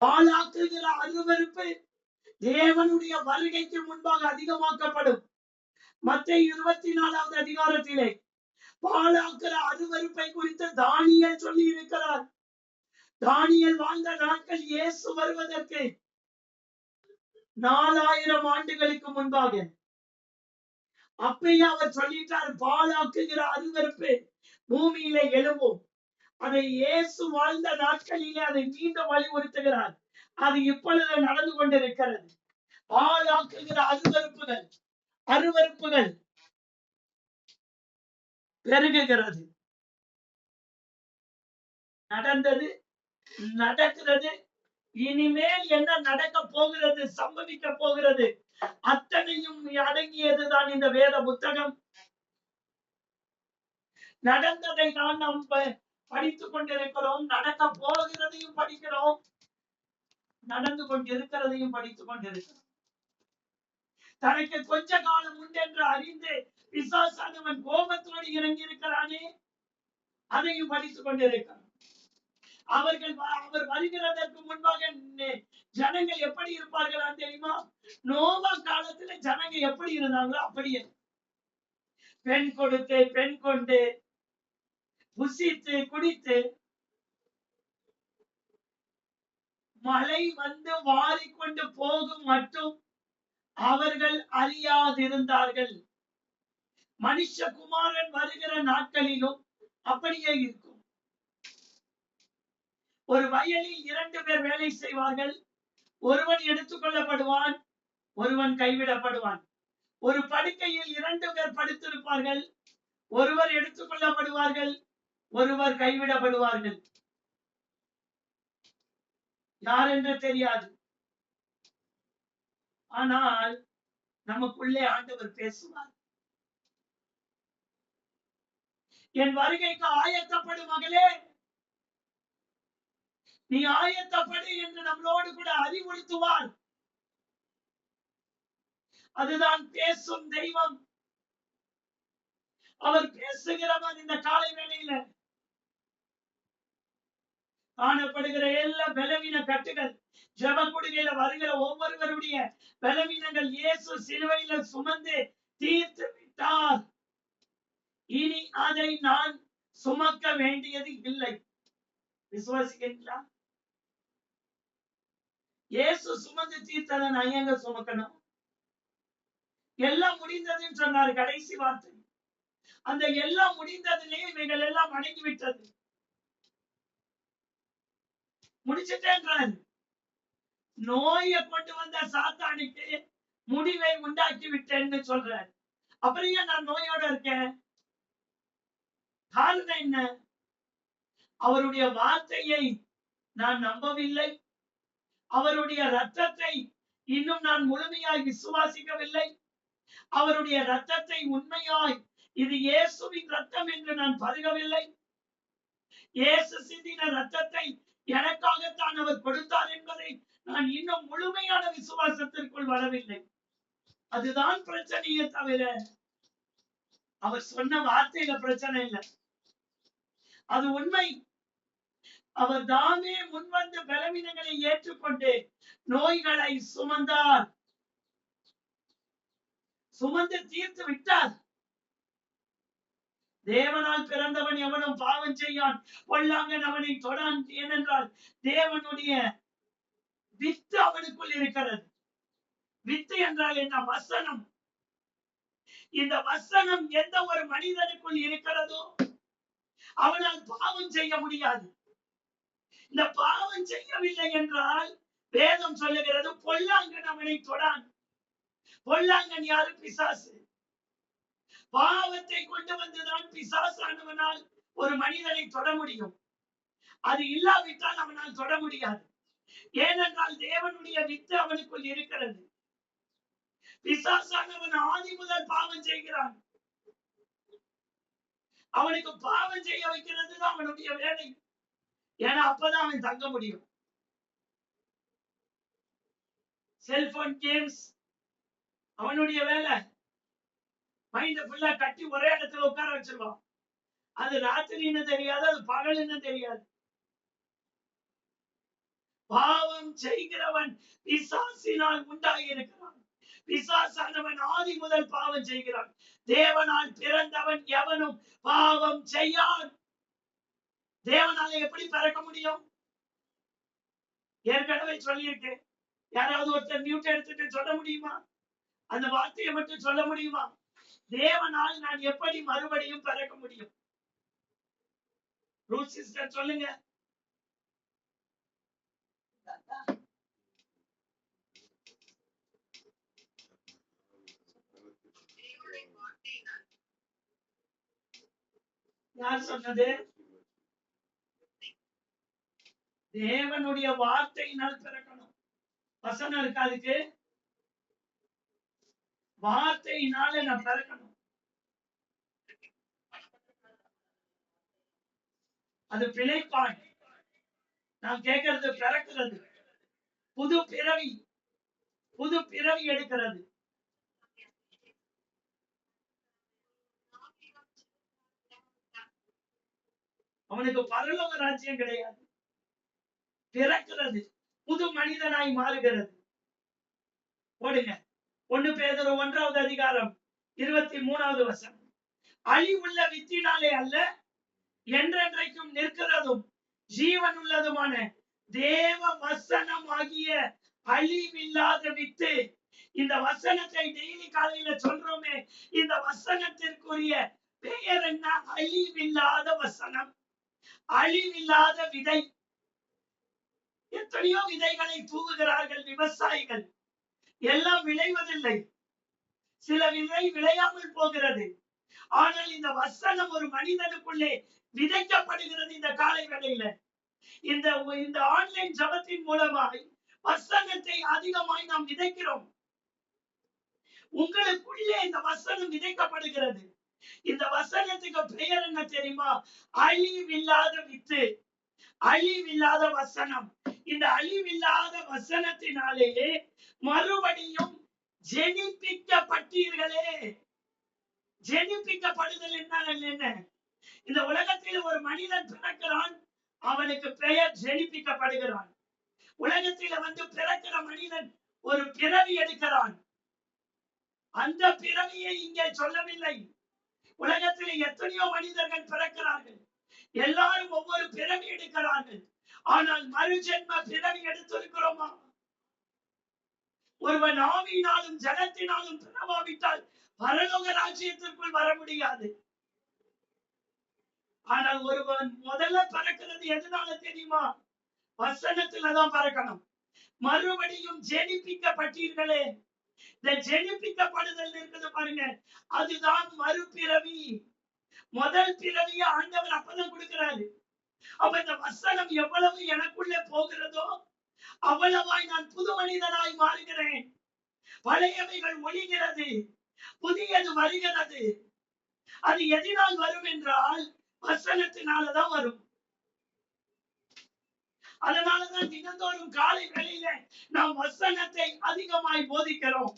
பாழாக்குகிற அருவருப்பு தேவனுடைய வருகைக்கு முன்பாக அதிகமாக்கப்படும். மத்தேயு 24வது அதிகாரத்திலே பாழாக்குற அருவருப்பை குறித்து தானியேல் சொல்லி இருக்கிறார். தானியேல் வாழ்ந்த நாட்கள் இயேசு வருவதற்கு 4000 ஆண்டுகளுக்கு முன்பாக. அப்பயே அவர் சொல்லிட்டார், பாழாக்குகிற அருவருப்பு பூமியிலே எழும்பும். அதை இயேசு வாழ்ந்த நாட்களிலே அதை மீண்டும் வலியுறுத்துகிறார். அது இப்பொழுது நடந்து கொண்டிருக்கிறது. பாழாக்குகிற அருவருப்புகள் பெருகுகிறது. நடந்தது, நடக்கிறது, இனிமேல் என்ன நடக்க போகிறது, சம்பவிக்க போகிறது, அத்தனையும் அடங்கியதுதான் இந்த வேத புத்தகம். நடந்ததை தான் நாம் படித்துக் கொண்டிருக்கிறோம். நடக்க போகிறதையும் படிக்கிறோம், நடந்து கொண்டிருக்கிறதையும் படித்துக் கொண்டிருக்கிறோம். தனக்கு கொஞ்ச காலம் உண்டென்று அறிந்து பிசாசானவன் கோபத்தோடு இறங்கி இருக்கிறானே, அதையும் படித்துக் கொண்டிருக்கிறான். அவர் வருகிறதற்கு முன்பாக ஜனங்கள் எப்படி இருப்பார்களா தெரியுமா? நோவா காலத்துல ஜனங்க எப்படி இருந்தாங்களோ அப்படியே பெண் கொடுத்து, பெண் கொண்டு, புசித்து குடித்து, மழை வந்து வாரிக்கொண்டு போகும் மட்டும் அவர்கள் அறியாதிருந்தார்கள். மனுஷகுமாரன் வருகிற நாட்களிலும் அப்படியே இருக்கும். ஒரு வயலில் 2 பேர் வேலை செய்வார்கள். ஒருவன் எடுத்துக் கொள்ளப்படுவான், ஒருவன் கைவிடப்படுவான். ஒரு படுக்கையில் 2 பேர் படுத்திருப்பார்கள். ஒருவர் எடுத்துக் கொள்ளப்படுவார்கள், ஒருவர் கைவிடப்படுவார்கள். யார் என்று தெரியாது. ஆனால் நமக்குள்ளே ஆண்டவர் பேசுவார். என் வருகைக்கு ஆயத்தப்படும் மகளே, நீ ஆயத்தப்படு என்று நம்மளோடு கூட அறிவுறுத்துவார். அதுதான் பேசும் தெய்வம். அவர் பேசுகிறவர். இந்த காலை வேளையில காணப்படுகிற எல்லா பலவீன கட்டுகள், ஜெப கொடுகையில வருகிற ஒவ்வொருவருடைய பலவீனங்கள் இயேசு சிலுவையில சுமந்து தீர்த்து விட்டார். இனி அதை நான் சுமக்க வேண்டியது இல்லை. விசுவாசிக்கிறீங்களா? இயேசு சுமந்து தீர்த்ததை நான் எங்க சுமக்கணும்? எல்லாம் முடிந்ததுன்னு சொன்னார் கடைசி வார்த்தை. அந்த எல்லாம் முடிந்ததிலே இவைகள் எல்லாம் அடங்கிவிட்டது, முடிச்சுட்டேன்றார். நோயை கொண்டு வந்த சாத்தானுக்கு முடிவை உண்டாக்கி விட்டேன்னு சொல்றார். அப்புறம் ஏன் நான் நோயோட இருக்கேன்? காரணம் என்ன? அவருடைய வார்த்தையை நான் நம்பவில்லை. அவருடைய ரத்தத்தை இன்னும் நான் முழுமையாய் விசுவாசிக்கவில்லை. அவருடைய ரத்தத்தை உண்மையாய் இது இயேசுவின் ரத்தம் என்று நான் பருகவில்லை. இயேசு சிந்தின ரத்தத்தை எனக்காகத்தான் அவர் கொடுத்தார் என்பதை நான் இன்னும் முழுமையான விசுவாசத்திற்குள் வரவில்லை. அதுதான் பிரச்சனையே தவிர அவர் சொன்ன வார்த்தையில பிரச்சனை இல்லை. அது உண்மை. அவர் தாமே முன்வந்து பலவீனங்களை ஏற்றுக்கொண்டு நோய்களை சுமந்தார், சுமந்து தீர்த்து விட்டார். தேவனால் பிறந்தவன் எவனும் பாவம் செய்யான், பொல்லாங்கன் அவனை தொடான். ஏனென்றால் தேவனுடைய வித்து அவனுக்குள் இருக்கிறது. வித்து என்றால் என்ன? வசனம். இந்த வசனம் எந்த ஒரு மனிதனுக்குள் இருக்கிறதோ அவனால் பாவம் செய்ய முடியாது. இந்த பாவம் செய்யவில்லை என்றால் வேதம் சொல்லுகிறது பொல்லாங்கன் அவனை தொடான். பொல்லாங்கன் யாரு? பிசாசு. பாவத்தை கொண்டு வந்துதான் பிசாசானவனால் ஒரு மனிதனை தொட முடியும். அது இல்லாவிட்டால் அவனால் தொட முடியாது. ஏனென்றால் தேவனுடைய வித்து அவனுக்குள் இருக்கிறது. பிசாசானவன் ஆதி முதல் பாவம் செய்கிறான். அவனுக்கு பாவம் செய்ய வைக்கிறது தான் அவனுடைய வேலை. ஏன்னா அப்பதான் அவன் தங்க முடியும். செல்போன் கேம்ஸ் அவனுடைய வேலை. மைண்ட ஃபுல்லா கட்டி ஒரே இடத்துல உட்கார வச்சிருவான். அது ராத்திரின்னு தெரியாது, அது பகல்னு தெரியாது. பாவம் பாவம் செய்கிறவன் பிசாசினால் உண்டாயிருக்கிறான். பிசாசானவன் ஆதி முதல் பாவம் செய்கிறான். தேவனால் பிறந்தவன் எவனும் பாவம் செய்யான். தேவனால எப்படி பிறக்க முடியும்? ஏற்கனவே சொல்லியிருக்கேன். யாராவது ஒருத்தர் மியூட் எடுத்துட்டு சொல்ல முடியுமா? அந்த வார்த்தையை மட்டும் சொல்ல முடியுமா? தேவனால் நான் எப்படி மறுபடியும் பிறக்க முடியும்? ரூட் சிஸ்டர் சொல்லுங்க. யார் சொன்னது? தேவனுடைய வார்த்தையினால் பிறக்கணும். வசனம் இருக்கா அதுக்கு? வார்த்தையினால நான் பிறக்கணும். அது பிழைப்பான். நான் கேட்கறது பிறக்கிறது, புது பிறவி, புது பிறவி எடுக்கிறது. அவனுக்கு பரலோக ராஜ்யம் கிடையாது. பிறக்கிறது, புது மனிதனாய் மாறுகிறது. போடுங்க 1 பேதுரு 1வது அதிகாரம் 23வது வசனம். அழிவுள்ள வித்தினாலே அல்ல, என்றென்றைக்கும் நிற்கிறதும் ஜீவன் உள்ளதுமான தேவ வசனம் ஆகிய அழிவில்லாத வித்து. இந்த வசனத்தை டெய்லி காலையில சொல்றோமே, இந்த வசனத்திற்குரிய பெயர் என்ன? அழிவில்லாத வசனம், அழிவில்லாத விதை. எத்தனையோ விதைகளை தூவுகிறார்கள் விவசாயிகள், எல்லாம் விளைவதில்லை. சில விதை விளையாமல் போகிறது. ஆனால் இந்த வசனம் ஒரு மனிதனுக்குள்ளே விதைக்கப்படுகிறது. இந்த காலை வேளையில இந்த ஆன்லைன் ஜபத்தின் மூலமாய் வசனத்தை அதிகமாய் நாம் விதைக்கிறோம். உங்களுக்குள்ளே இந்த வசனம் விதைக்கப்படுகிறது. இந்த வசனத்துக்கு பெயர் என்ன தெரியுமா? அழிவில்லாத வித்து, அழிவில்லாத வசனம். இந்த அழிவில்லாத வசனத்தினாலே மறுபடியும் ஜெனிப்பிக்கப்பட்டீர்களே. ஜெனிப்பிக்கப்படுதல் என்ன? இந்த உலகத்தில் ஒரு மனிதன் பிறக்கிறான், அவனுக்கு பெயர் ஜெனிப்பிக்கப்படுகிறான். உலகத்தில் வந்து பிறக்கிற மனிதன் ஒரு பிறவி எடுக்கிறான். அந்த பிறவியை இங்கே சொல்லவில்லை. உலகத்தில் எத்தனையோ மனிதர்கள் பிறக்கிறார்கள், எல்லாரும் ஒவ்வொரு பிறவி எடுக்கிறார்கள். ஆனால் மறுஜென்ம பிறவி எடுத்திருக்கிறோமா? ஒருவன் ஆவியினாலும் ஜனத்தினாலும் பிறவாவிட்டால் பரலோக ராஜ்யத்திற்குள் வர முடியாது. ஆனால் ஒருவன் முதல்ல பிறக்கிறது எதனால தெரியுமா? வசனத்துலதான் பிறக்கணும். மறுபடியும் ஜெனிப்பிக்கப்பட்டீர்களே. இந்த ஜெனிப்பிக்கப்படுதல் இருக்குது பாருங்க, அதுதான் மறுபிறவி. முதல் பிறவியை ஆண்டவர் அப்பதான் கொடுக்கிறாரு. அப்ப இந்த வசனம் எவ்வளவு எனக்குள்ளே போகிறதோ அவ்வளவாய் நான் புது மனிதனாய் மாறுகிறேன். பழையவைகள் ஒழிகிறது, புதியது வருகிறது. அது எதனால் வரும் என்றால் வசனத்தினாலதான் வரும். அதனாலதான் தினந்தோறும் காலை வேளையில நாம் வசனத்தை அதிகமாய் போதிக்கிறோம்.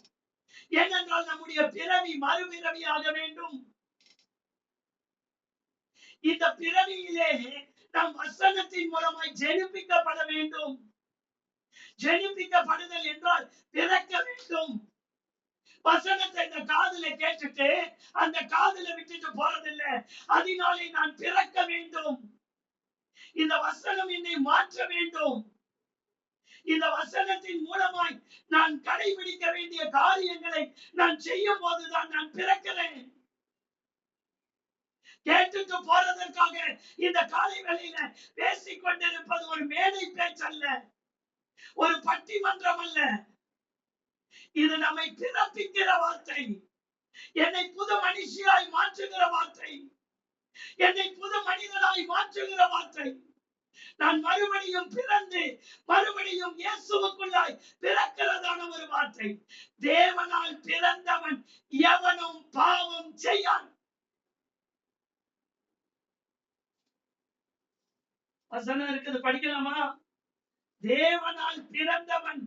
ஏனென்றால் நம்முடைய பிறவி மறுபிறவியாக வேண்டும். இந்த பிறவியிலே நாம் வசனத்தின் மூலமாய் ஜெனிப்பிக்கப்பட வேண்டும். ஜெனிப்பிக்கப்படுதல் என்றால் பிறக்க வேண்டும். வசனத்தை இந்த காதுல கேட்டுட்டு அந்த காதுல விட்டுட்டு போறதில்லை. அதனாலே நான் பிறக்க வேண்டும். இந்த வசனம் என்னை மாற்ற வேண்டும். இந்த வசனத்தின் மூலமாய் நான் கடைபிடிக்க வேண்டிய காரியங்களை நான் செய்யும் போதுதான் நான் பிறக்கிறேன். கேட்டுட்டு போறதற்காக இந்த காலை வேளையில பேசிக் கொண்டிருப்பது ஒரு மேடை பேச்சல்ல, ஒரு பட்டிமன்றம் அல்ல. இது நம்மை பிறப்பிக்கிற வார்த்தை, என்னை புது மனுஷியாய் மாற்றுகிற வார்த்தை, என்னை புது மனிதனாய் மாற்றுகிற வார்த்தை. நான் மறுபடியும் பிறந்து மறுபடியும் இயேசுவுக்குள்ளாய் பிறக்கிறதான ஒரு வார்த்தை. தேவனால் பிறந்தவன் எவனும் பாவம் செய்யான். வசனம் இருக்குது, படிக்கலாமா? தேவனால் பிறந்தவன்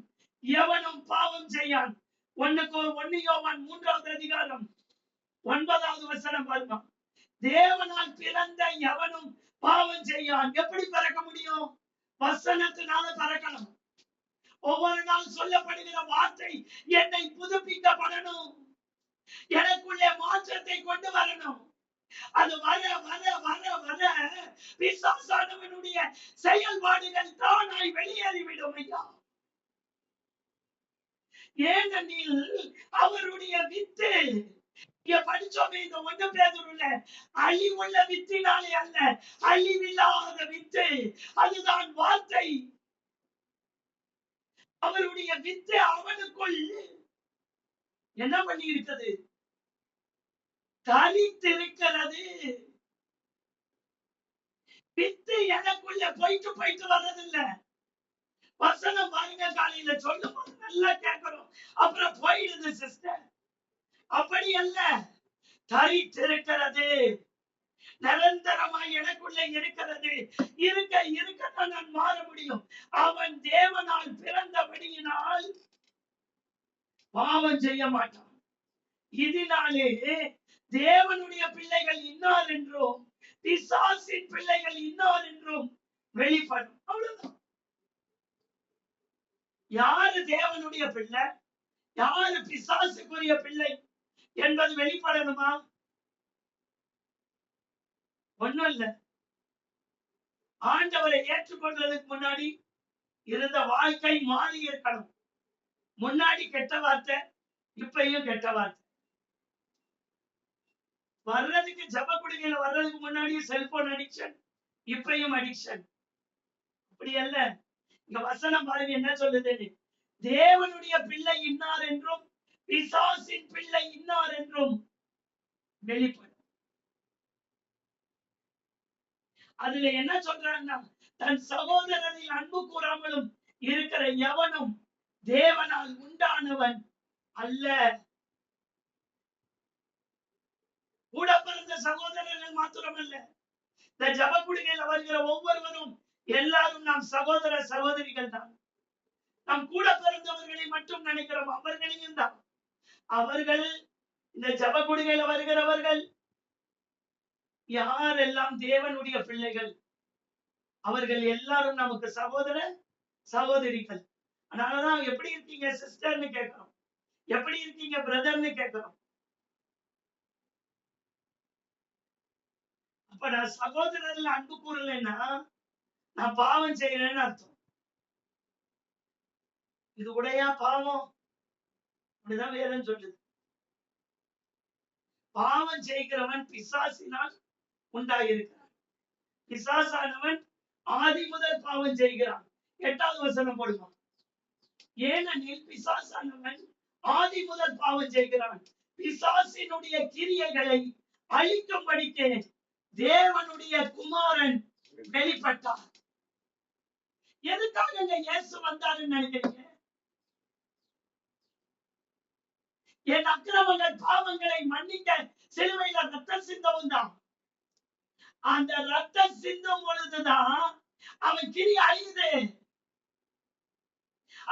எவனும் பாவம் செய்யான். 1 யோவான் 3வது அதிகாரம் 9வது வசனம் பாருங்க. தேவனால் பிறந்த எவனும் பாவம் செய்யான். எப்படி பிறக்க முடியும்? வசனத்தினால பிறக்கணும். ஒவ்வொரு நாள் சொல்லப்படுகிற வார்த்தை என்னை புதுப்பிக்கப்படணும், எனக்குள்ளே மாற்றத்தை கொண்டு வரணும். அது வர வர வர வர பிசாசானவனுடைய செயல்பாடுகள் தானாய் வெளியேறிவிடும் ஐயா. ஏனெனில் அவருடைய வித்து படிச்சோமே இந்த 1 பேதுருல, அழிவுள்ள வித்தினாலே அல்ல, அழிவில்லாத வித்து, அதுதான் வார்த்தை. அவருடைய வித்து அவனுக்குள் என்ன பண்ணி இருக்கிறது? தரித்திருக்கிறது. வித்து எனக்குள்ள போயிட்டு போயிட்டு வர்றதில்ல. வசனம் பாருங்க, காலையில சொல்லும் போது நல்லா கேட்கிறோம், அப்புறம் போயிடுது சிஸ்டர். அப்படி அல்ல, தரித்திருக்கிறது, நிரந்தரமாய் எனக்குள்ள இருக்கிறது. இருக்க இருக்கத்தான் நான் மாற முடியும். அவன் தேவனால் பிறந்தபடியினால் பாவம் செய்ய மாட்டான். இதனாலே தேவனுடைய பிள்ளைகள் இன்னார் என்றும் பிசாசின் பிள்ளைகள் இன்னார் என்றும் வெளிப்படும். அவ்வளவுதான். யாரு தேவனுடைய பிள்ளை, யாரு பிசாசுக்குரிய பிள்ளை என்பது வெளிப்படணுமா? ஒண்ணும் இல்ல. ஆண்டவரை ஏற்றுக்கொள்வதற்கு முன்னாடி இருந்த வாழ்க்கை மாறி இருக்கணும். முன்னாடி கெட்ட வார்த்தை, இப்பயும் கெட்ட வார்த்தை. வர்றதுக்கு ஜப குடிகையில வர்றதுக்கு முன்னாடி செல்போன் அடிக்ஷன், இப்பயும் அடிக்ஷன். அப்படி அல்ல. இங்க வசனம் பாருங்க என்ன சொல்லுது? தேவனுடைய பிள்ளை இன்னார் என்றும் பிசாசின் பிள்ளை இன்னார் என்றும் வெளிப்படும். அதுல என்ன சொல்றாங்கன்னா, தன் சகோதரனில் அன்பு கூறாமலும் இருக்கிற எவனும் தேவனால் உண்டானவன் அல்ல. கூட பிறந்த சகோதரர்கள் மாத்திரமல்ல, இந்த ஜப குடிகையில வருகிற ஒவ்வொருவரும் எல்லாரும் நாம் சகோதர சகோதரிகள் தான். நாம் கூட பிறந்தவர்களை மட்டும் நினைக்கிறோம், அவர்களையும் தான். அவர்கள் இந்த ஜப குடிகையில வருகிறவர்கள் யாரெல்லாம் தேவனுடைய பிள்ளைகள், அவர்கள் எல்லாரும் நமக்கு சகோதர சகோதரிகள். அதனாலதான் எப்படி இருக்கீங்க சிஸ்டர்னு கேட்கிறோம், எப்படி இருக்கீங்க பிரதர்னு கேட்கிறோம். அப்ப நான் சகோதரர்ல அன்பு கூறலைன்னா நான் பாவம் செய்யறேன்னு அர்த்தம். இது உடையா பாவம்? அப்படிதான் வேதம் சொல்லுது. பாவம் செய்கிறவன் பிசாசினால் உண்டாயிருக்கிறான். பிசாசானவன் ஆதி முதல் பாவம் செய்கிறான். 8வது வசனம் போடுவான். ஏனெனில் பிசாசானவன் ஆதி முதல் பாவம் செய்கிறான். பிசாசினுடைய கிரியைகளை அழிக்கும்படிக்கு தேவனுடைய குமாரன் வெளிப்பட்டார். எதுக்காக இயேசு வந்தாருன்னு நினைக்கிறீங்க? என் அக்கிரமங்கள் பாவங்களை மன்னிக்க சிலுவையில ரத்தம் சிந்தவும் தான். அந்த ரத்தம் சிந்தும் பொழுதுதான் அவன் கிரி அழியுது.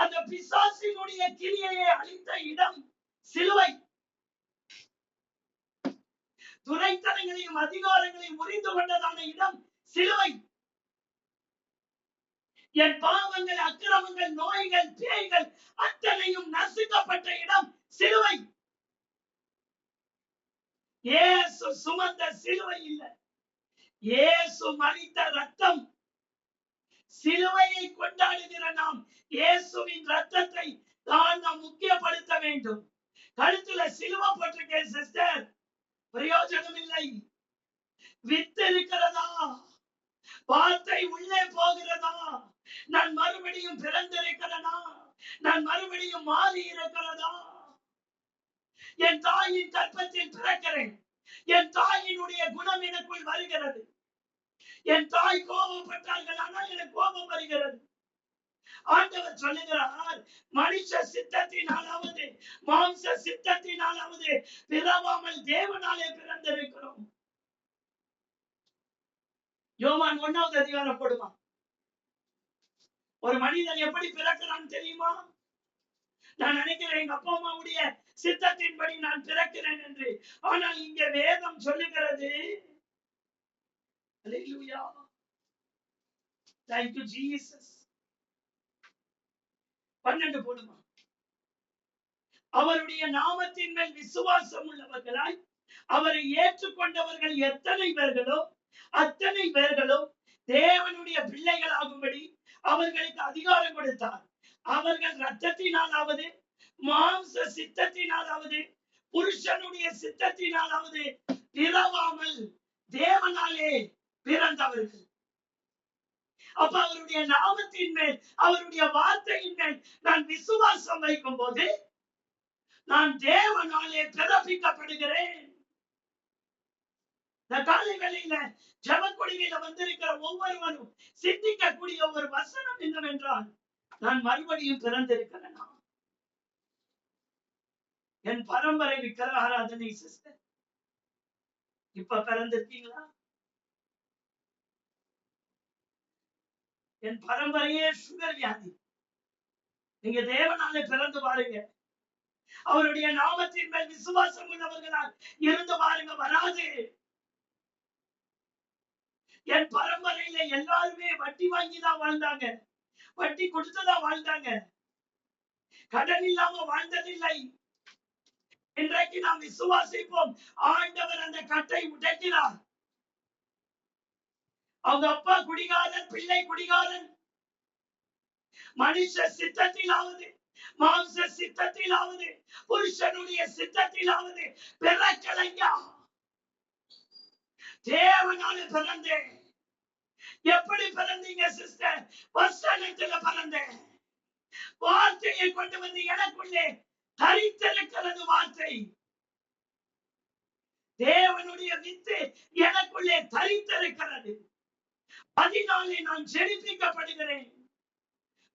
அந்த பிசாசினுடைய கிரியையை அழித்த இடம் சிலுவை. துரைத்தனங்களையும் அதிகாரங்களையும் முறிந்து கொண்டதான இடம் சிலுவை. என் பாவங்கள், அக்கிரமங்கள், நோய்கள், பேய்கள் அத்தனையும் நசுக்கப்பட்ட இடம் சிலுவை. இயேசு சுமந்த சிலுவை இல்லை, இயேசு மரித்த ரத்தம். சிலுவையை கொண்டாடுகிற நாம் இயேசுவின் ரத்தத்தை தான் நாம் முக்கியப்படுத்த வேண்டும். கழுத்துல சிலுவை போட்டிருக்கேன் சிஸ்டர், பிரயோஜனம் இல்லை. வித்து இருக்கிறதா? வார்த்தை உள்ளே போகிறதா? நான் மறுபடியும் பிறந்திருக்கிறதா? நான் மறுபடியும் மாறி இருக்கிறதா? என் தாயின் கற்பத்தில் பிறக்கிறேன், என் தாயினுடைய குணம் எனக்குள் வருகிறது. என் தாய் கோபப்பட்டார்கள், ஆனால் எனக்கு கோபம் வருகிறது. ஆண்டவர் சொல்லுகிறார், மனுஷ சித்தத்தினாலாவது மாம்ச சித்தத்தினாலாவது பிறவாமல் தேவனாலே பிறந்திருக்கிறோம். யோவான் 1வது அதிகாரம் போடுமா. ஒரு மனிதன் எப்படி பிறக்கிறான் தெரியுமா? நான் நினைக்கிறேன் எங்க அப்பா அம்மாவுடைய சித்தத்தின்படி நான் பிறக்கிறேன் என்று. ஆனால் இங்க வேதம் சொல்லுகிறது, Hallelujah. Thank you, Jesus. 12 போடுமா. அவருடைய நாமத்தின் மேல் விசுவாசம் உள்ளவர்களாய் அவரை ஏற்றுக்கொண்டவர்கள் எத்தனை பேர்களோ அத்தனை பேர்களும் தேவனுடைய பிள்ளைகளாகும்படி அவர்களுக்கு அதிகாரம் கொடுத்தார். அவர்கள் இரத்தத்தினாலாவது மாம்ச சித்தத்தினாலாவது புருஷனுடைய சித்தத்தினாலாவது பிறவாமல் தேவனாலே பிறந்தவர்கள். அப்ப அவருடைய நாமத்தின் மேல் அவருடைய வார்த்தையின் மேல் நான் விசுவாசம் வைக்கும் போது நான் தேவனாலே பிறப்பிக்கப்படுகிறேன். இந்த காலை வேளையில ஜெபக்குடியில வந்திருக்கிற ஒவ்வொருவரும் சிந்திக்கக்கூடிய ஒரு வசனம் என்னவென்றால், நான் மறுபடியும் பிறந்திருக்கிறேன். என் பரம்பரை விக்கிர ஆராதனை சிஸ்டர், இப்ப பிறந்திருக்கீங்களா? என் பரம்பரையே சுகர் வியாதி. நீங்க தேவனாலே பிறந்து பாருங்க. அவருடைய நாமத்தின் மேல் விசுவாசம் உள்ளவர்களால் இருந்து பாருங்க, வராது. என் பரம்பரையில எல்லாருமே வட்டி வாங்கிதான் வாழ்ந்தாங்க, வட்டி கொடுத்துதான் வாழ்ந்தாங்க, கடன் இல்லாம வாழ்ந்ததில்லை. இன்றைக்கு நாம் விசுவாசிப்போம், ஆண்டவர் அந்த கட்டை உடைக்கிறார். அவங்க அப்பா குடிகாரன், பிள்ளை குடிகாரன், மனுஷ சித்தத்திலாவது மாம்ச சித்தத்திலாவது புருஷனுடைய சித்தத்திலாவது பிறக்கலையா. தேவனால பிறந்தேன். எப்படி பிறந்தீங்க சிஸ்டர்? வசனத்துல பிறந்தேன். வார்த்தையை கொண்டு வந்து எனக்குள்ளே தரித்திருக்கிறது. வார்த்தை தேவனுடைய வித்து எனக்குள்ளே தரித்திருக்கிறது. அதனாலே நான் ஜெனிப்பிக்கப்படுகிறேன்,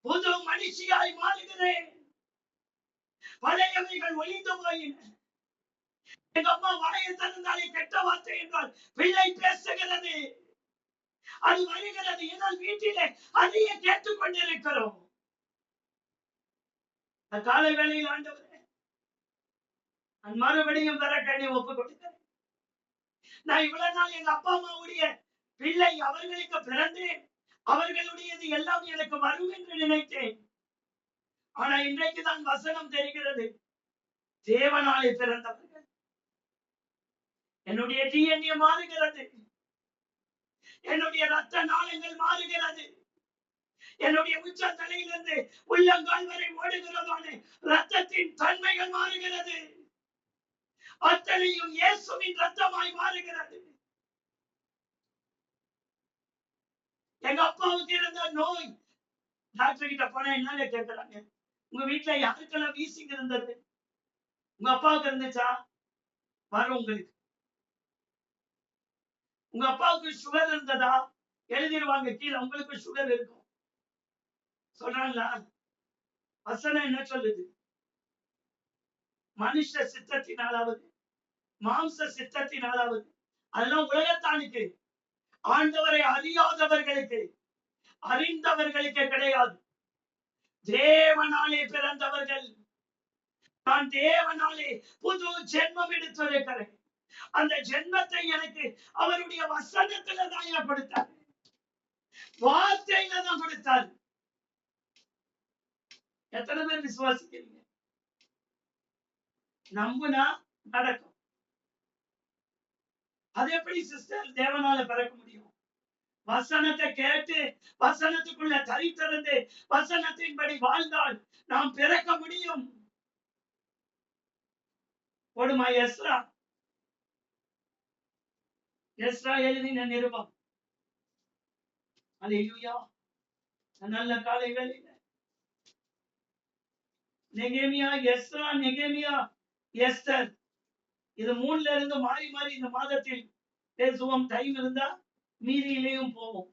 புது மனுஷியாய் மாறுகிறேன். பழையவைகள் ஒளிந்து போயின. எங்க அம்மா வாயை திறந்தாலே கெட்ட வார்த்தை என்றால் பிள்ளை பேசுகிறது, அது வருகிறது. என்னால் வீட்டிலே அதையே கேட்டுக் கொண்டிருக்கிறோம். காலை வேளையில் ஆண்டவரே, நான் மறுபடியும் வர கண்ணை ஒப்புக் கொடுக்கிறேன். நான் இவ்வளவு நாள் எங்க அப்பா அம்மாவுடைய பிள்ளை, அவர்களுக்கு பிறந்தேன், அவர்களுடையது எல்லாம் எனக்கு வரும் என்று நினைத்தேன். ஆனா இன்றைக்கு தான் வசனம் தெரிகிறது, தேவனாலே பிறந்தவர்கள். என்னுடைய டிஎன்ஏ மாறுகிறது, என்னுடைய ரத்த நாளங்கள் மாறுகிறது, என்னுடைய உச்ச தலையிலிருந்து உள்ளங்கால் வரை ஓடுகிறதான ரத்தத்தின் தன்மைகள் மாறுகிறது. அத்தனையும் இயேசுவின் ரத்தமாய் மாறுகிறது. எங்க அப்பாவுக்கு இருந்த நோய், டாக்டர் கிட்ட போனா என்னங்க கேட்கிறாங்க, உங்க வீட்டுல யாருக்கெல்லாம் வீசிங் இருந்தது? உங்க அப்பாவுக்கு இருந்துச்சா? வரும் உங்களுக்கு. உங்க அப்பாவுக்கு சுகர் இருந்ததா? எழுதிடுவாங்க கீழே, உங்களுக்கு சுகர் இருக்கும். சொல்றாங்களா? வசனம் என்ன சொல்லுது? மனுஷ சித்தத்தினாலாவது மாம்ச சித்தத்தினாலாவது, அதெல்லாம் உலகத்தானுக்கு, ஆண்டவரை அறியாதவர்களுக்கு, அறிந்தவர்களுக்கு கிடையாது. தேவனாலே பிறந்தவர்கள். நான் தேவனாலே புது ஜென்மம் எடுத்திருக்கிறேன். அந்த ஜென்மத்தை எனக்கு அவருடைய வசனத்துல தான் கொடுத்தார், வார்த்தையில தான் கொடுத்தார். எத்தனை பேர் விசுவாசிக்கிறீங்க? நம்புனா நடக்கும். அது எப்படி சிஸ்டர் தேவனால பிறக்க முடியும்? வசனத்தை கேட்டு வசனத்துக்குள்ள தரித்திருந்து வசனத்தின்படி வாழ்ந்தால் நாம் பிறக்க முடியும். போடுமா எஸ்ரா, எஸ்ரா எழுதின நிருபம். அல்லேலூயா. நல்ல காலை வேளையில நெகேமியா, எஸ்ரா, நெகேமியா, எஸ்தர், இது 3ல இருந்து மாறி மாறி இந்த மாதத்தில் பேசுவோம். டைம் இருந்தா மீதியிலேயும் போவோம்.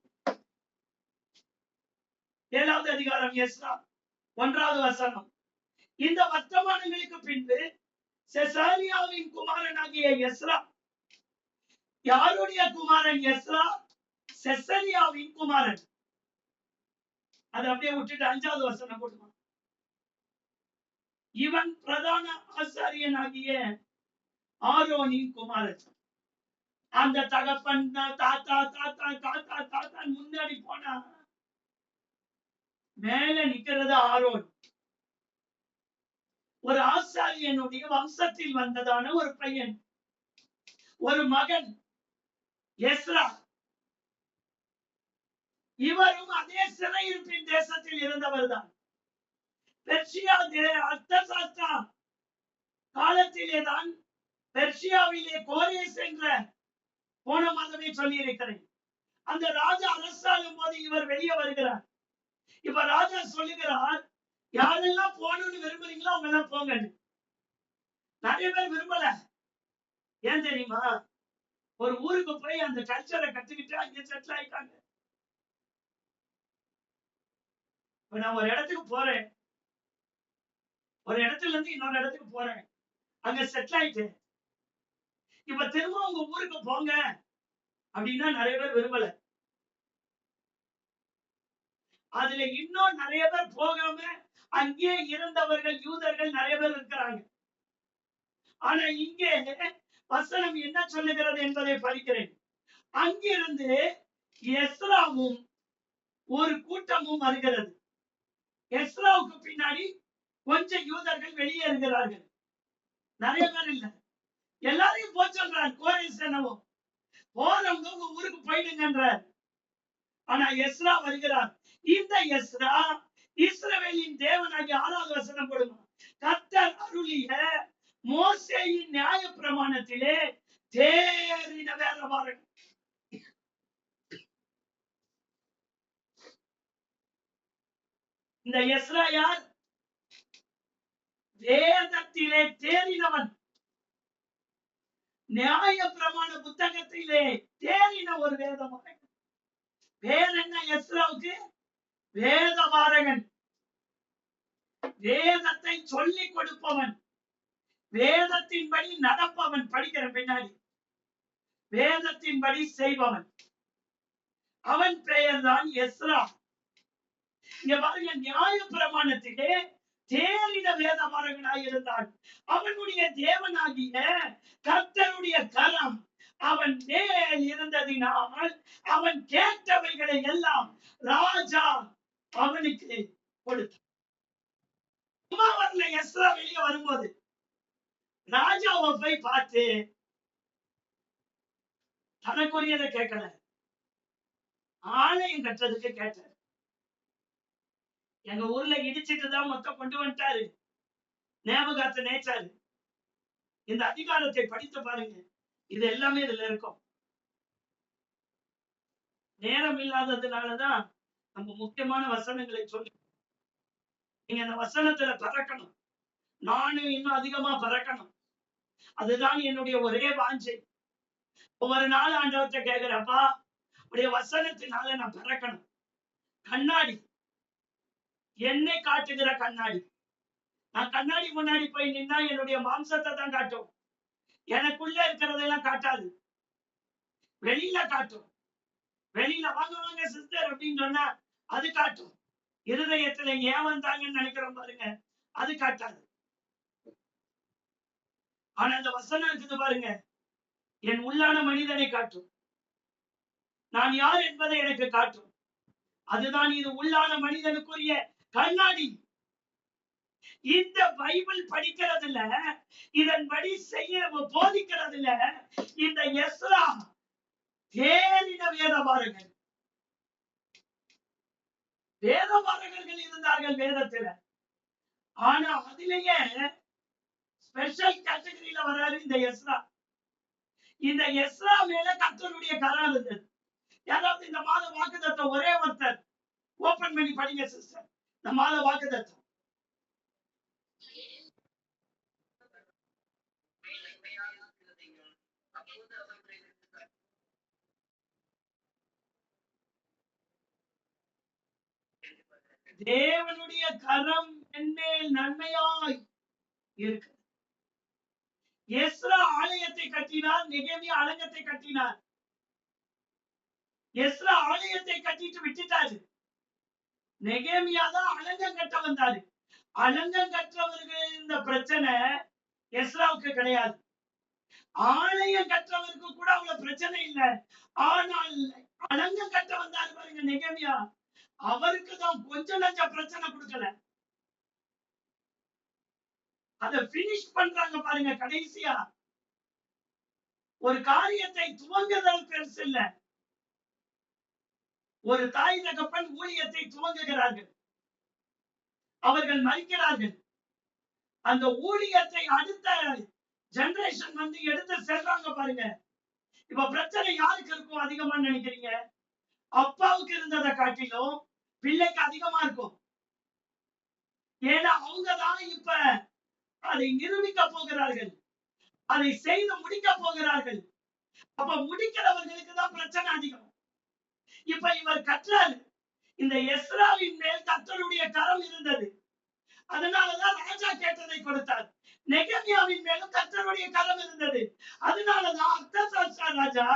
7வது அதிகாரம், எஸ்ரா 1வது வசனம். இந்த வர்த்தமானங்களுக்கு பின்பு செசாரியாவின் குமாரனாகிய எஸ்ரா. யாருடைய குமாரன் எஸ்ரா? செசரியாவின் குமாரன். அதை அப்படியே விட்டுட்டு 5வது வசனம் போடுமா. இவன் பிரதான ஆசாரியனாகிய ஆரோனின் குமாரன். அந்த தகப்பன் தாத்தா தாத்தா தாத்தா தாத்தா முன்னாடி போனா மேல நிக்கிறது ஆரோன். ஒரு ஆசாரியனுடைய வம்சத்தில் வந்ததான ஒரு பையன், ஒரு மகன் எஸ்ரா. இவரும் அதே சிறையிருப்பின் தேசத்தில் இருந்தவர் தான். பெர்ஷியா அர்த்தசாஸ்திரா காலத்திலேதான் பெர்ஷியாவிலே கோரேஸ் என்ற, போன மாதமே சொல்லி இருக்கிறேன், அந்த ராஜா அரசாளும் போது இவர் வெளியே வருகிறார். இப்ப ராஜா சொல்லுகிறார், யாரெல்லாம் போகணும்னு விரும்புறீங்களோ அவங்க எல்லாம் போங்க. நிறைய பேர் விரும்பல. ஏன் தெரியுமா? ஒரு ஊருக்கு போய் அந்த கல்ச்சரை கத்துக்கிட்டு அங்கே செட்டில் ஆயிட்டாங்க. இப்ப நான் ஒரு இடத்துக்கு போறேன், ஒரு இடத்துல இருந்து இன்னொரு இடத்துக்கு போறேன், அங்க செட்டில் ஆயிட்டேன். இப்ப திரும்ப உங்க ஊருக்கு போங்க அப்படின்னா நிறைய பேர் விரும்பல. அதுல இன்னும் நிறைய பேர் போகாம அங்கே இருந்தவர்கள் யூதர்கள் நிறைய பேர் இருக்கிறாங்க. ஆனா இங்கே வசனம் என்ன சொல்லுகிறது என்பதை படிக்கிறேன். அங்கிருந்து எஸ்ராவும் ஒரு கூட்டமும் வருகிறது. எஸ்ராவுக்கு பின்னாடி கொஞ்சம் யூதர்கள் வெளியேறுகிறார்கள். நிறைய பேர் இல்ல, எல்லாரையும் போக சொல்றார். கோரேஸ் என்னவோ போறவங்க உங்க ஊருக்கு போயிடுங்கன்றார். ஆனா எஸ்ரா வருகிறார். இந்த எஸ்ரா இஸ்ரவேலின் தேவனாகிய 6வது வசனம் கொடுங்க. கர்த்தர் அருளிய மோசேயின் நியாய பிரமாணத்திலே தேறின வேதபாரகன். இந்த எஸ்ரா யார்? வேதத்திலே தேறினவன். நியாய பிரமாண புத்தகத்திலே தேறின ஒரு வேதபாரகன். பேர் என்ன எஸ்ராவுக்கு? வேதபாரகன். வேதத்தை சொல்லிக் கொடுப்பவன், வேதத்தின்படி நடப்பவன். படிக்கிற பின்னாடி வேதத்தின்படி செய்பவன். அவன் பெயர் தான் எஸ்ரா. இங்க பாருங்க, நியாய பிரமாணத்திலே தேறின வேதபாரகனாய் இருந்தான். அவனுடைய தேவனாகிய கர்த்தருடைய கரம் அவன் மேல் இருந்ததினால் அவன் கேட்டவைகளை எல்லாம் ராஜா அவனுக்கு கொடுத்தான். எஸ்ரா வெளியே வரும்போது ராஜாவை போய் பார்த்து தனக்குரியதை கேட்கல, ஆலயம் கட்டுறதுக்கு கேட்டார். எங்க ஊர்ல இடிச்சிட்டு தான் மொத்தம் கொண்டு வந்துட்டாரு நேபுகாத் நேச்சாரு. இந்த அதிகாரத்தை படித்து பாருங்க, இது எல்லாமே இதுல இருக்கும். நேரம் இல்லாததுனாலதான் நம்ம முக்கியமான வசனங்களை சொல்லி, நீங்க அந்த வசனத்துல பறக்கணும், நானும் இன்னும் அதிகமா பறக்கணும். அதுதான் என்னுடைய ஒரே வாஞ்சை. ஒவ்வொரு நாள் ஆண்டவர்கிட்ட கேட்கிறப்பா, உடைய வசனத்தினால நான் பறக்கணும். கண்ணாடி, என்னை காட்டுகிற கண்ணாடி. நான் கண்ணாடி முன்னாடி போய் நின்னா என்னுடைய மாம்சத்தை தான் காட்டும், எனக்குள்ள இருக்கிறதெல்லாம் காட்டாது, வெளியில காட்டும். வெளியில வாங்க வாங்க சிஸ்டர் அப்படின்னு சொன்னா அது காட்டும். இருதயத்துல ஏன் வந்தாங்கன்னு நினைக்கிறோம் பாருங்க, அது காட்டாது. ஆனா அந்த வசனம் இருக்குது பாருங்க, என் உள்ளான மனிதனை காட்டும், நான் யார் என்பதை எனக்கு காட்டும். அதுதான் இது உள்ளான மனிதனுக்குரிய கண்ணாடி. இந்த பைபிள் படிக்கிறதுல, இதன்படி செய்ய போதிக்கிறதுல இந்த எஸ்ரா தேறின வேதபாரகன். வேதபாரகர்கள் இருந்தார்கள் வேதத்துல. ஆனா அதிலேயே ஸ்பெஷல் கேட்டகரியில வராரு இந்த எஸ்ரா. இந்த எஸ்ரா மேல கர்த்தருடைய கரம் இருந்தது. யாராவது இந்த மாத வாக்குத்தத்தம் ஒரே ஒருத்தர் ஓபன் பண்ணி படிங்க சிஸ்டர். இந்த மாத வாக்குத்தத்தம் தேவனுடைய கரம் என்மேல் நன்மையாய் இருக்கு. எஸ்ரா ஆலயத்தை கட்டினார், நெகேமியா அலங்கத்தை கட்டினார். எஸ்ரா ஆலயத்தை கட்டிட்டு விட்டுட்டாரு, நெகேமியா தான் அலங்கம் கட்ட வந்தாரு. அலங்கம் கற்றவர்கள் இந்த பிரச்சனை எஸ்ராவுக்கு கிடையாது. ஆலயம் கற்றவருக்கு கூட அவ்வளவு பிரச்சனை இல்லை. ஆனால் அலங்கம் கட்ட வந்தாரு பாருங்க நெகேமியா, அவருக்கு தான் கொஞ்சம் நஞ்ச பிரச்சனை கொடுக்கல. அதை பினிஷ் பண்றாங்க பாருங்க. கடைசியா ஒரு காரியத்தை துவங்குதல் பெருசு இல்ல. ஒரு தாய் தகப்பன் ஊழியத்தை துவங்குகிறார்கள், அவர்கள் மறிக்கிறார்கள். அந்த ஊழியத்தை அடுத்த ஜெனரேஷன் வந்து எடுத்து செல்றாங்க பாருங்க. இப்ப பிரச்சனை யாருக்கு இருக்கும் அதிகமா நினைக்கிறீங்க? அப்பாவுக்கு இருந்ததை காட்டிலும் பிள்ளைக்கு அதிகமா இருக்கும். ஏன்னா அவங்கதான் இப்ப அதை நிரூபிக்க போகிறார்கள், அதை செய்து முடிக்க போகிறார்கள். அப்ப முடிக்கிறவர்களுக்கு தான் பிரச்சனை அதிகம். இப்ப இவர் கற்றார், இந்த எஸ்ராவின் மேல் கர்த்தருடைய கரம் இருந்தது, அதனாலதான் ராஜா கேட்டதை கொடுத்தார். நெகமியாவின் மேலும் கர்த்தருடைய கரம் இருந்தது, அதனாலதான் அர்தசாஸ்தா ராஜா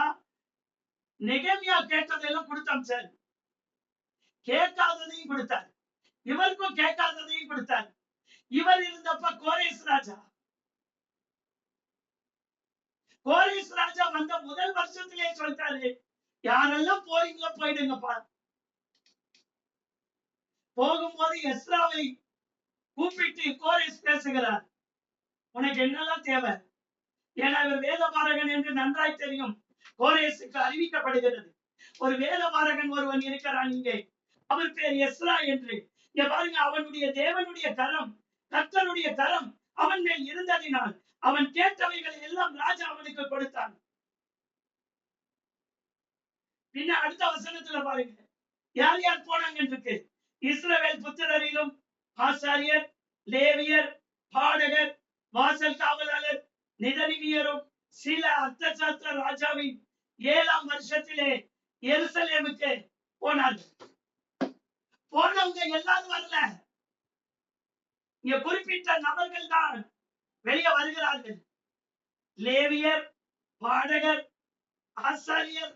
நெகமியா கேட்டதெல்லாம் கொடுத்தான் சார். கேட்காததையும் கொடுத்தார், இவருக்கும் கேட்காததையும் கொடுத்தார். இவர் இருந்தப்ப கோரேஸ் ராஜா, கோரேஸ் ராஜா வந்த முதல் வருஷத்திலே சொல்லிட்டாரு, யாரெல்லாம் போறீங்களோ போயிடுங்கப்பா. போகும்போது எஸ்ராவை கூப்பிட்டு கோரேஸ் பேசுகிறார், உனக்கு என்னெல்லாம் தேவை? ஏன்னா இவர் வேதபாரகன் என்று நன்றாய் தெரியும். கோரேசுக்கு அறிவிக்கப்படுகிறது, ஒரு வேதபாரகன் ஒருவன் இருக்கிறான் இங்கே, அவர் பேர் எஸ்ரா என்று. இங்க பாருங்க, அவனுடைய தேவனுடைய கரம், கர்த்தருடைய கரம் அவன் மேல் இருந்ததினால் அவன் கேட்டவைகளை எல்லாம் ராஜா அவனுக்கு கொடுத்தான். பின்ன அடுத்த வசனத்துல பாருங்க, யார் யார் போனாங்க இருக்கு. இஸ்ரவேல் புத்திரரிலும் ஆசாரியர், லேவியர், பாடகர், வாசல் காவலாளர், நிதனிவியரும் சில அர்த்தசாஸ்திர ராஜாவின் 7ஆம் வருஷத்திலே எருசலேமுக்கு போனார்கள். போனவங்க எல்லாரும் வரல, இங்க குறிப்பிட்ட நபர்கள் தான் வெளியே வருகிறார்கள். லேவியர், பாடகர், ஆசாரியர்,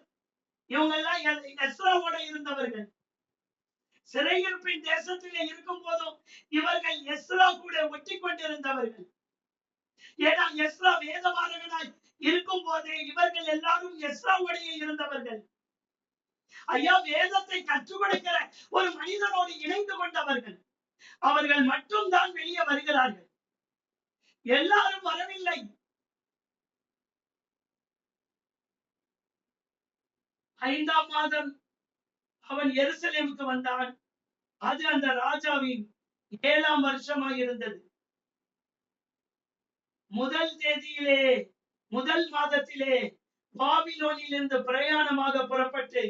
இவங்க எல்லாம் எஸ்ராவோட இருந்தவர்கள். சிறையிருப்பின் தேசத்திலே இருக்கும் போதும் இவர்கள் எஸ்ரா கூட ஒட்டி கொண்டிருந்தவர்கள். ஏன்னா எஸ்ரா வேதபாரகனாய் இருக்கும் போதே இவர்கள் எல்லாரும் எஸ்ராவோடைய இருந்தவர்கள். ஐயா, வேதத்தை கற்றுக் கொடுக்கிற ஒரு மனிதனோடு இணைந்து கொண்டவர்கள். அவர்கள் மட்டும் தான் வெளியே வருகிறார்கள், எல்லாரும் வரவில்லை. ஐந்தாம் மாதம் அவன் எருசலேமுக்கு வந்தான். அது அந்த ராஜாவின் 7ஆம் வருஷமாய் இருந்தது. முதல் தேதியிலே, முதல் மாதத்திலே பாபிலோனில் இருந்து பிரயாணமாக புறப்பட்டு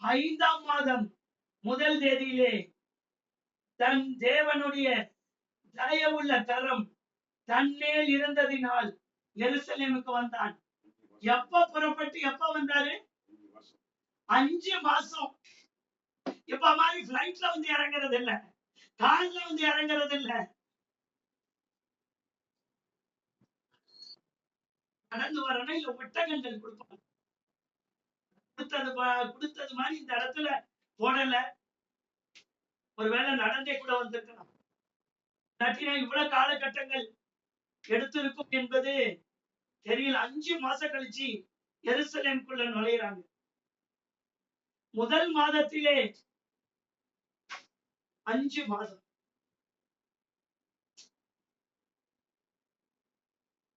5ஆம் மாதம் முதல் தேதியிலே தன் தேவனுடைய தயவுள்ள கரம் தன்மேல் இருந்ததினால் எருசலேமுக்கு வந்தான். எப்ப புறப்பட்டு எப்ப வந்தாரு? 5 மாசம். இப்ப மாதிரி பிளைட்ல வந்து இறங்குறது இல்ல, கார்ல வந்து இறங்குறது இல்ல, நடந்து வரணும், இல்ல ஒட்டகங்கள் கொடுப்பாங்க. கொடுத்தது மாதிரி இந்த இடத்துல போடல, ஒருவேளை நடந்தே கூட வந்திருக்கலாம். இவ்வளவு காலகட்டங்கள் எடுத்திருக்கும் என்பது தெரியல. 5 மாசம் கழிச்சு எருசலேமுக்குள்ள நுழையிறாங்க. முதல் மாதத்திலே 5 மாதம்.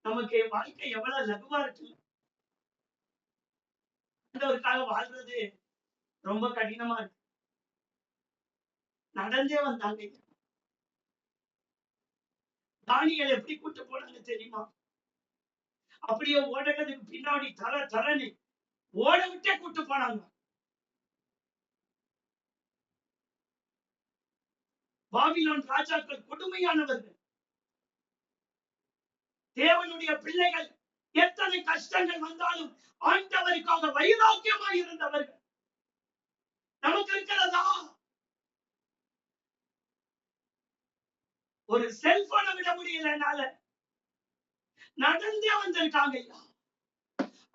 நமக்கு வாழ்க்கை எவ்வளவு லகுவா இருக்கு. ஆண்டவருக்காக வாழ்றது ரொம்ப கடினமா இருக்கு. நடந்தே வந்தாங்க. தானியல் எப்படி கூட்டு போனாங்க தெரியுமா? அப்படியே ஓடகத்துக்கு பின்னாடி தர தரன்னு ஓட விட்டே கூட்டு போனாங்க. பாபிலோன் ராஜாக்கள் கொடுமையானவர்கள். தேவனுடைய பிள்ளைகள் எத்தனை கஷ்டங்கள் வந்தாலும் ஆண்டவருக்காக வைராக்கியமாய் இருந்தவர்கள். நமக்கு இருக்கிறதா? ஒரு செல்போனை விட முடியலனால நடந்தே வந்திருக்காங்க.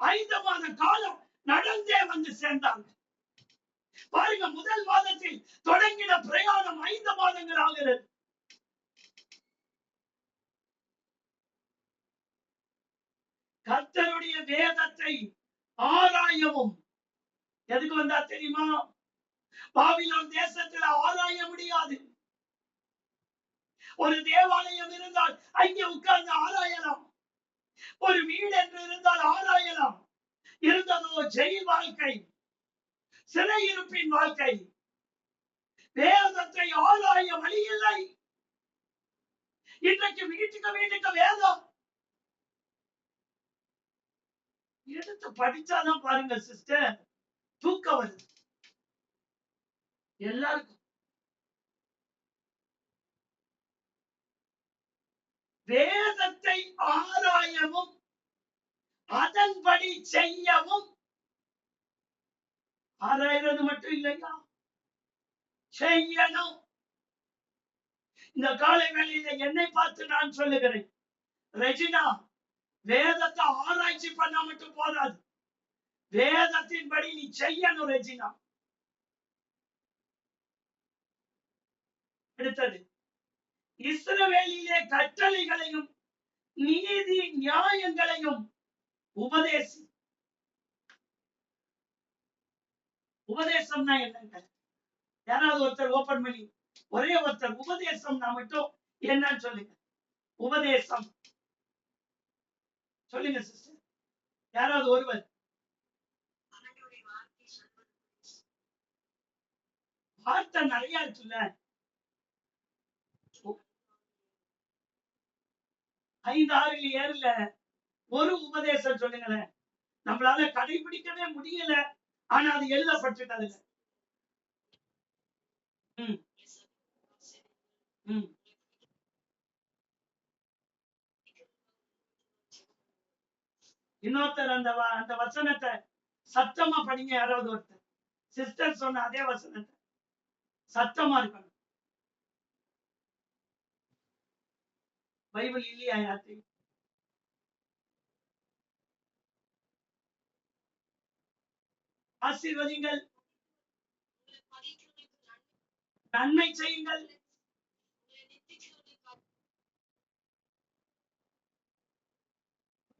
5 மாத காலம் நடந்தே வந்து சேர்ந்தாங்க. பாருங்க, முதல் மாதத்தில் தொடங்கின பிரயாணம் 5 மாதங்கள் ஆகிறது. கர்த்தருடைய வேதத்தை ஆராயவும் எதுக்கு வந்தா தெரியுமா? பாபிலோன் தேசத்துல ஆராய முடியாது. ஒரு தேவாலயம் இருந்தால் அங்கே உட்கார்ந்து ஆராயலாம். ஒரு வீடு என்று இருந்தால் ஆராயலாம். இருந்ததோ ஜெயில் வாழ்க்கை, சிறையிருப்பின் வாழ்க்கை. வேதத்தை ஆராய வழி இல்லை. இன்றைக்கு வீட்டுக்கு வேதம் எடுத்து படிச்சாதான் பாருங்க சிஸ்டர், தூக்கம் வருது எல்லாருக்கும். வேதத்தை ஆராயவும் அதன்படி செய்யவும். ஆராயறது மட்டும் இல்லையா, செய்யணும். இந்த காலை வேளையில என்னை பார்த்து நான் சொல்லுகிறேன், ரெஜினா, வேதத்தை ஆராய்ச்சி பண்ண மட்டும் போதாது, வேதத்தின்படி நீ செய்யணும் ரெஜினா. அடுத்தது, இஸ்ரவேலிலே கட்டளைகளையும் நீதி நியாயங்களையும் உபதேசி. உபதேசம்னா என்னங்க? யாராவது ஒருத்தர் ஓபன் பண்ணி, ஒரே ஒருத்தர் உபதேசம்னா மட்டும் என்னன்னு சொல்லுங்க. உபதேசம் சொல்லுங்க சிஸ்டர், யாராவது ஒருவர். வார்த்தை நிறைய இருக்குல்ல. 5, 6 ஏறுல ஒரு உபதேசம் சொல்லுங்களேன். நம்மளால கடைபிடிக்கவே முடியல, ஆனா அது எழுதப்பட்டிருக்காது. இன்னொருத்தர் அந்த வசனத்தை சத்தமா படிங்க. யாராவது ஒருத்தர், சிஸ்டர் சொன்ன அதே வசனத்தை சத்தமா இருக்கணும். பைபிள் இல்லையா யார்த்தையும்? ஆசீர்வதிங்கள், நன்மை செய்யுங்கள்.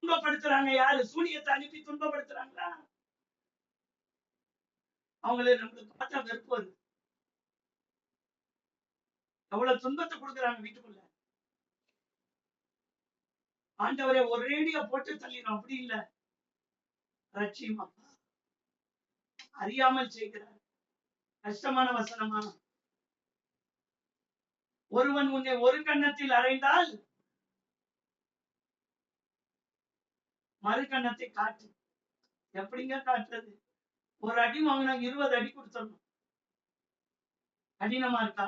துன்பப்படுத்துறாங்க யாரு? சூனியத்தை அனுப்பி துன்பப்படுத்துறாங்களா? அவங்களே நம்மளுக்கு பார்த்தா வெறுப்பு வருது. அவ்வளவு துன்பத்தை கொடுக்குறாங்க வீட்டுக்குள்ள. ஆண்டவரை ஒரு ரேடியோ போட்டு தள்ளிடும். அப்படி இல்ல, ரட்சியம் அப்பா, அறியாமல் செய்கிறார். கஷ்டமான வசனமா? ஒருவன் உன்னை ஒரு கன்னத்தில் அறைந்தால் மறு கன்னத்தை காட்டு. எப்படிங்க காட்டுறது? ஒரு அடி வாங்கினா 20 அடி கொடுத்துடணும். கடினமா இருக்கா?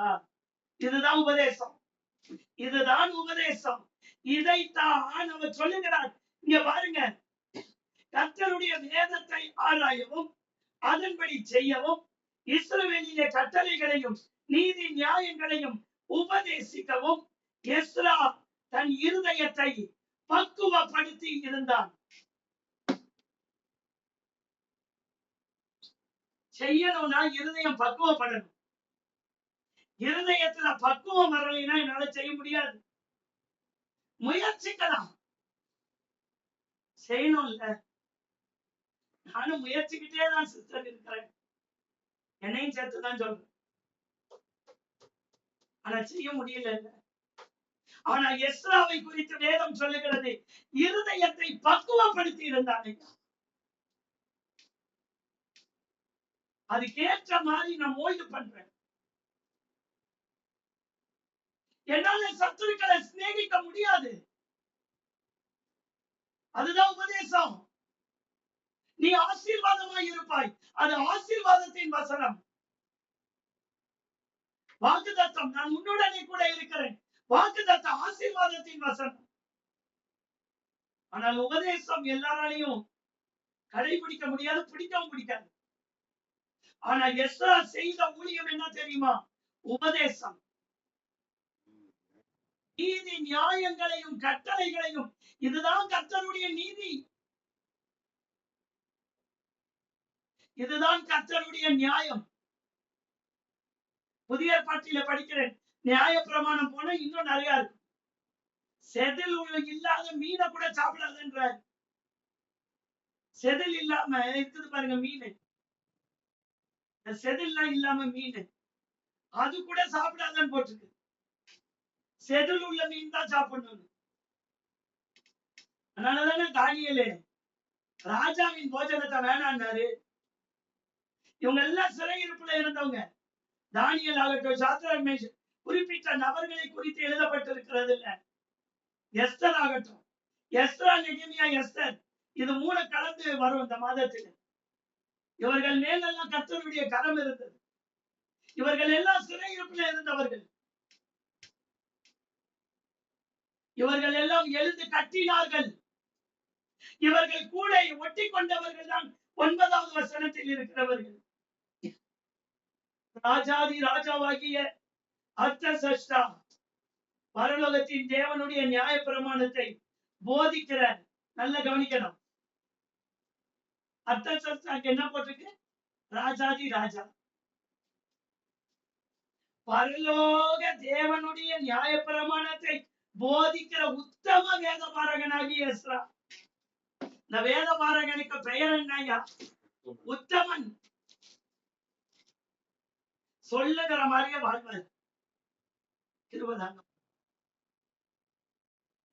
இதுதான் உபதேசம், இதுதான் உபதேசம். இதைத்தான் அவர் சொல்லுகிறார். இங்க பாருங்க, கர்த்தருடைய வேதத்தை ஆராயவும் அதன்படி செய்யவும், இஸ்ரவேலிலே கட்டளைகளையும் நீதி நியாயங்களையும் உபதேசிக்கவும் எஸ்ரா தன் இருதயத்தை பக்குவப்படுத்தி இருந்தான். செய்யணும்னா இருதயம் பக்குவப்படணும். இருதயத்துல பக்குவம் வரலைன்னா என்னால செய்ய முடியாது. முயற்சிக்கலாம், செய்யணும் இல்ல. நானும் முயற்சிக்கிட்டே தான் சிஸ்டர் இருக்கிறேன், என்னையும் சேர்த்துதான் சொல்றேன். ஆனா செய்ய முடியல. ஆனா எஸ்ராவை குறித்து வேதம் சொல்லுகிறது, இருதயத்தை பக்குவப்படுத்தி இருந்தான். அதுக்கேற்ற மாதிரி நான் ஓய்வு பண்றேன். என்னால சத்துருக்களை சிநேகிக்க முடியாது. அதுதான் உபதேசம். நீ ஆசீர்வாதமாய் இருப்பாய், அது ஆசீர்வாதத்தின் வசனம். வாக்குத்தத்தம், நான் உன்னுடனே கூட இருக்கிறேன். வாக்குத்தத்தம் ஆசீர்வாதத்தின் வசனம். ஆனால் உபதேசம் எல்லாராலையும் கடைபிடிக்க முடியாது, பிடிக்கவும் பிடிக்காது. ஆனா எஸ்ரா செய்த ஊழியம் என்ன தெரியுமா? உபதேசம். நீதி நியாயங்களையும் கட்டளைகளையும், இதுதான் கர்த்தருடைய நீதி, இதுதான் கர்த்தருடைய நியாயம். புதிய ஏற்பாட்டில படிக்கிறேன், நியாய பிரமாணம் போன இன்னும் நிறைய இருக்கு. செதில் இல்லாத மீனை கூட சாப்பிடாதுன்ற, செதில் இல்லாம இருக்குது பாருங்க மீன், செதில்லாம் இல்லாம மீன், அது கூட சாப்பிடாதன்னு போட்டிருக்கு. செதில் உள்ள மீன் தான் சாப்பிடணும். அதனாலதானே தானியேலு ராஜாவின் போஜனத்தை வேணான்னாரு. இவங்க எல்லாம் சிறையிருப்புல இருந்தவங்க. தானியேல் ஆகட்டும், சாத்ராக் மேஷாக் குறிப்பிட்ட நபர்களை குறித்து எழுதப்பட்டிருக்கிறது இல்ல. எஸ்தர் ஆகட்டும், எஸ்ரா, நெகேமியா, எஸ்தர், இது 3 கலந்து வரும் இந்த மாதத்தில். இவர்கள் மேலெல்லாம் கர்த்தருடைய கரம் இருந்தது. இவர்கள் எல்லாம் சிறையிருப்பில் இருந்தவர்கள். இவர்கள் எல்லாம் எழுந்து கட்டினார்கள். இவர்கள் கூட ஒட்டி கொண்டவர்கள் தான் 9வது வசனத்தில் இருக்கிறவர்கள். ராஜாதி ராஜாவாகிய அர்தசஷ்டா பரலோகத்தின் தேவனுடைய நியாய பிரமாணத்தை போதிக்கிற, நல்ல கவனிக்கணும், அர்தசஷ்டாக்கு என்ன போட்டிருக்கு? ராஜாதி ராஜா. பரலோக தேவனுடைய நியாய பிரமாணத்தை போதிக்கிற உத்தம வேத பாரகனாகிய எஸ்ரா. இந்த வேத பாரகனுக்கு பெயர் என்னையா? உத்தமன். சொல்லுகிற மாதிரியே வாழ்வார். கிருபதாங்க.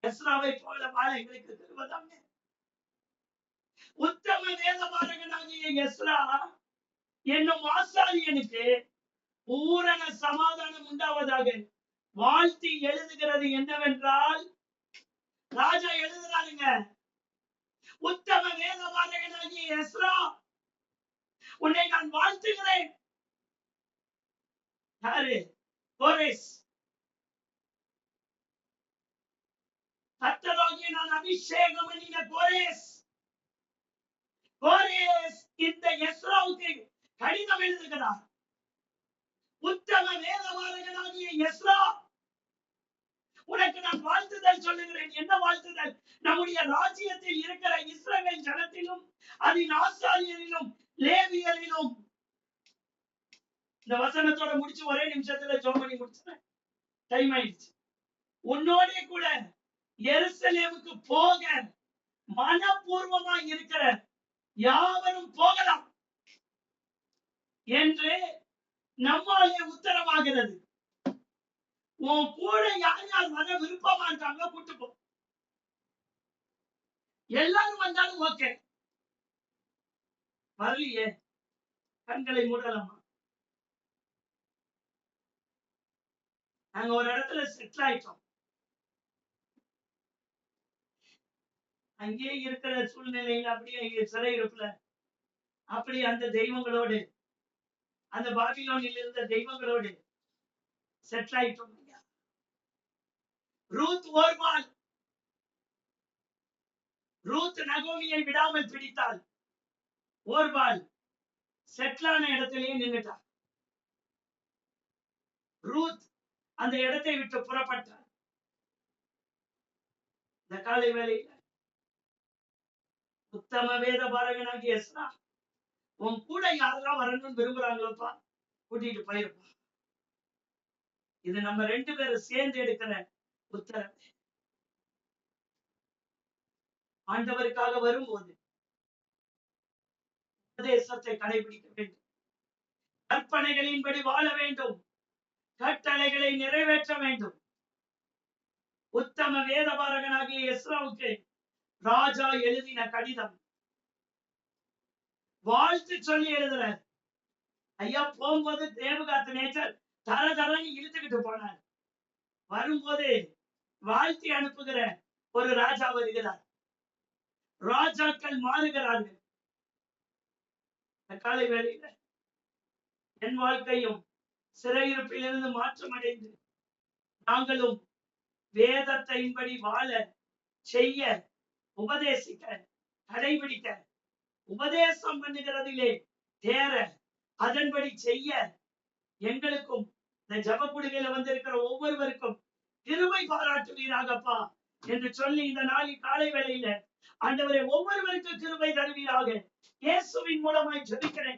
எஸ்ராவை போல வாழ எங்களுக்கு கிருபதாங்க. உத்தம வேத பாரகனாகிய எஸ்ரா என்னும் ஆசாரியனுக்கு பூரண சமாதானம் உண்டாவதாக வாழ்த்தி எழுதுகிறது என்னவென்றால், ராஜா எழுதுறாருங்க, உத்தம வேத பாரகனாகிய எஸ்ரா, உன்னை நான் வாழ்த்துகிறேன். யாரு? கோரேஸ். கர்த்தராகிய நான் அபிஷேகம் பண்ணின கோரேஸ். கோரேஸ் இந்த எஸ்ராவுக்கு கடிதம் எழுதுகிறார். உத்தம வேத பாரகனாகிய எஸ்ரா, உனக்கு நான் வாழ்த்துதல் சொல்லுகிறேன். என்ன வாழ்த்துதல்? நம்முடைய ராஜ்யத்தில் இருக்கிற இஸ்ரவேல் ஜனத்திலும் அதன் ஆசாரியரிலும் லேவியரிலும். இந்த வசனத்தோட முடிச்சு ஒரே நிமிஷத்துல ஜெபம் பண்ணி முடிச்சுறேன், டைம் ஆயிடுச்சு. உன்னோட கூட எருசலேமுக்கு போக மனப்பூர்வமா இருக்கிற யாவரும் போகலாம் என்று நம்மாலே உத்தரவாகிறது. உன் கூட யார் யார் வர விருப்பமா இருக்காங்க கூட்டு போ. எல்லாரும் வந்தாலும் ஓகே. வரலையே, கண்களை மூடலாமா? நாங்க ஒரு இடத்துல செட்டில் ஆயிட்டோம். அங்கே இருக்கிற சூழ்நிலையில அப்படியே சிறையிருப்புல அப்படி அந்த தெய்வங்களோடு, அந்த பாபிலோனில் இருந்த தெய்வங்களோடு செட்டில் ஆயிட்டோம். ரூத் ஓர்வாள். ரூத் நகோமியை விடாமல் பிடித்தாள். ஓர்வாள் செட்டிலான இடத்திலேயே நின்றுட்டார். ரூத் அந்த இடத்தை விட்டு புறப்பட்டார். இந்த காலை வேளையில உத்தம வேத பாரகனாகிய எஸ்ரா, உன் கூட யாரெல்லாம் வரணும்னு விரும்புறாங்களோப்பா, கூட்டிட்டு போயிருப்பா. இது நம்ம 2 பேரும் சேர்ந்து எடுக்கிற உத்தரவு. ஆண்டவருக்காக வரும்போது உபதேசத்தை கடைபிடிக்க வேண்டும். கற்பனைகளின்படி வாழ வேண்டும். கட்டளைகளை நிறைவேற்ற வேண்டும். உத்தம வேத பாரகனாகிய எஸ்ராவுக்கு ராஜா எழுதின கடிதம். வாழ்த்து சொல்லி எழுதுற. ஐயா போகும்போது தேவகாத்து நேச்சர் தர தரன்னு இழுத்துக்கிட்டு போனார். வரும்போது வாழ்த்தி அனுப்புகிற ஒரு ராஜா வருகிறார். ராஜாக்கள் மாறுகிறார்கள். காலை வேளையில என் வாழ்க்கையும் சிறையிருப்பிலிருந்து மாற்றமடைந்து நாங்களும் வேதத்தின்படி வாழ, செய்ய, உபதேசிக்க, கடைபிடிக்க, உபதேசம் பண்ணுகிறதிலே தேர, அதன்படி செய்ய எங்களுக்கும் இந்த ஜபக்குடிகையில வந்திருக்கிற ஒவ்வொருவருக்கும் கிருபை பாராட்டுவீராகப்பா என்று சொல்லி இந்த நாளில் காலை வேளையில ஆண்டவரே ஒவ்வொருவருக்கும் கிருபை தருவீராக. இயேசுவின் மூலமாய் ஜெபிக்கிறேன்.